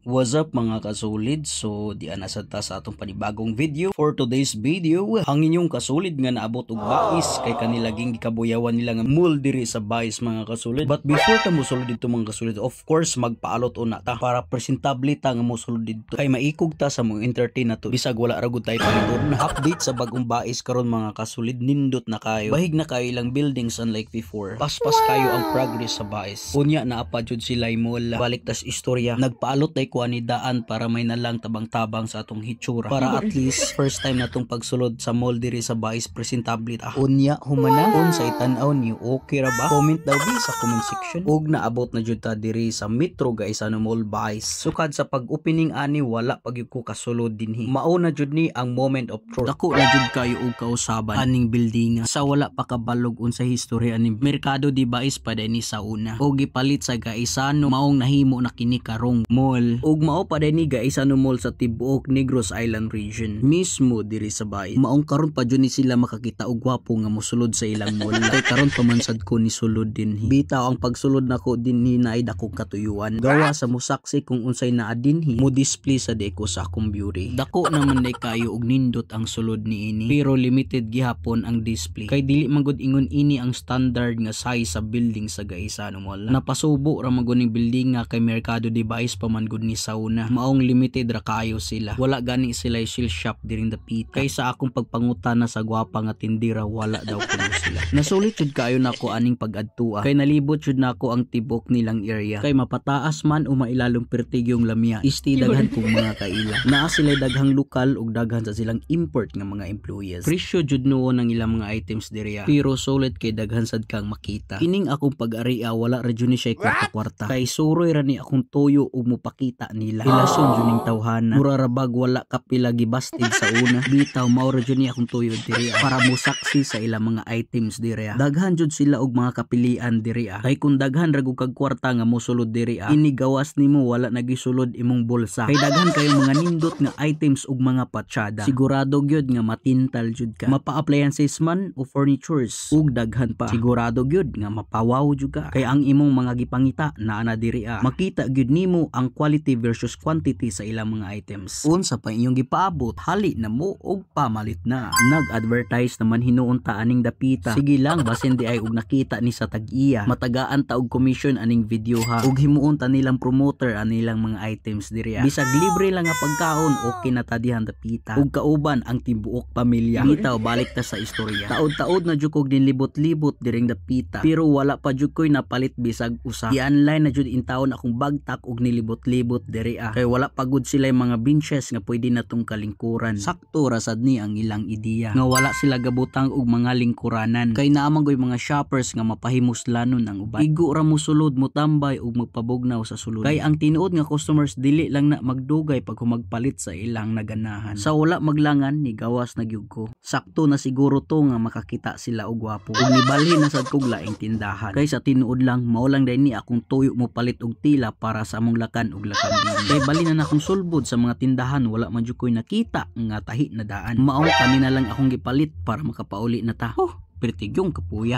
What's up mga kasulid? So di anasad ta sa atong panibagong video. For today's video, ang inyong kasulid nga naabot og bais kay kanilaging gikabuyawan nila nga mall diri sa bais mga kasulid. But before ta mo sulod dito mga kasulid, of course magpaalot una ta para presentable ta nga mo sulod dito. Kay maikog ta sa mong entertain na to. Bisag wala ra gud tay panitud na update sa bagong bais karon mga kasulid, nindot na kayo. Bahig na kayo ilang buildings unlike before. Paspas kayo ang progress sa bais. Unya na apa jud sila mall. Balik tas istorya. Nagpaalot tay kuani daan para may nalang tabang-tabang sa atong hitsura para at least first time natong pagsulod sa mall diri sa bais presentable ta. Unya humana unsay tan-aw niyo, okay ra ba? Comment daw bi sa comment section. Ug naabot na jud ta diri sa Metro guys, ano mall bais. Sukad sa pag-opening ani wala pagyud ko kasulod dinhi. Mao na jud ni ang moment of truth. Dako na jud kayo og kausaban aning building sa wala pa kabalog unsay historya aning merkado di bais pa ni sa una. Og gipalit sa Gaisano maong nahimo na kini karong mall. Ug mao pa ni Gaisano Mall sa tibuok Negros Island region mismo diri sa bais. Maong karon pa jud ni sila makakita og gwapo nga mosulod sa ilang mall. Kay karon pamansad ko ni sulod dinhi. Bitaw ang pagsulod nako dinhi na ay dakong katuyuan. Gawa sa musaksi kung unsay naa dinhi mo display sa deko sa akong beauty. Dako naman day kayo og nindot ang sulod niini pero limited gihapon ang display. Kay dili man gud ingon ini ang standard nga size sa building sa Gaisano Mall. Napasubo ra man gud ning building nga kay Mercado de Bais pa man gud ni sauna. Maong limited ra kayo sila. Wala gani sila shield shop diring dapit. Kaysa akong pagpangutana sa gwapa nga tindira wala daw kuno sila. Nasulit jud kayo nako aning pag-adtua. Kay nalibot jud nako ang tibok nilang area. Kay mapataas man o mailalong pertigyong lamya. Isti daghan kong mga kaila. Naa sila daghang lokal ug daghan sa silang import nga mga employees. Presyo jud noon ang ilang mga items diriya. Pero solid kay daghan sad kang makita. Kining akong pag-aria wala ra jud ni siya kwarta-kwarta. Kay suroy ra ni akong tuyo ug mopakita nila. Relasyon jud ning tawhana. Mura ra bag wala kapila gibasted sa una. Bitaw mao ra jud ni akong tuyo diriya para mo saksi sa ilang mga items diriya. Daghan jud sila og mga kapilian diriya. Kay kung daghan ra gud kag kwarta nga mosulod diriya, inigawas nimo wala nagisulod imong bulsa. Kay daghan kayo mga nindot nga items ug mga patsyada. Sigurado gyud nga matintal jud ka. Mapa-appliances man o furnitures ug daghan pa. Sigurado gyud nga mapawaw jud ka. Kay ang imong mga gipangita naa na diriya. Makita gyud nimo ang quality versus quantity sa ilang mga items. Unsa pa inyong gipaabot, hali na mo og pamalit na. Nag-advertise naman hinuunta aning dapita. Sige lang basin di ay og nakita ni sa tag-iya. Matagaan ta og commission aning video ha. Ug himuunta nilang promoter anilang mga items diriya. Bisag libre lang nga pagkaon okay na ta dihan dapita. Ug kauban ang tibuok pamilya. Bitaw balik ta sa istorya. Taod-taod na jud kog din libot-libot diring dapita. Pero wala pa jud koy napalit bisag usa. I-online na jud in taon akong bagtak og nilibot-libot diriya. Kay wala pagud sila mga benches nga pwede natong kalingkuran. Sakto ra sad ni ang ilang ideya nga wala sila gabutang og mga lingkuranan. Kay naamang goy mga shoppers nga mapahimuslanon ang uban. Igo ra mo sulod mo tambay og magpabugnaw sa sulod. Kay ang tinuod nga customers dili lang na magdugay pag humagpalit sa ilang naganahan. Sa wala maglangan ni gawas na gyud ko. Sakto na siguro to nga makakita sila og gwapo. Ug nibalhin na sad kog laing tindahan. Kay sa tinuod lang mao lang day ni akong tuyo mo palit og tila para sa among lakan og lakambing. Kay bali na akong sulbod sa mga tindahan wala man jud koy nakita nga tahi na daan. Mao kanina lang akong gipalit para makapauli na ta. Pertigyong kapuya.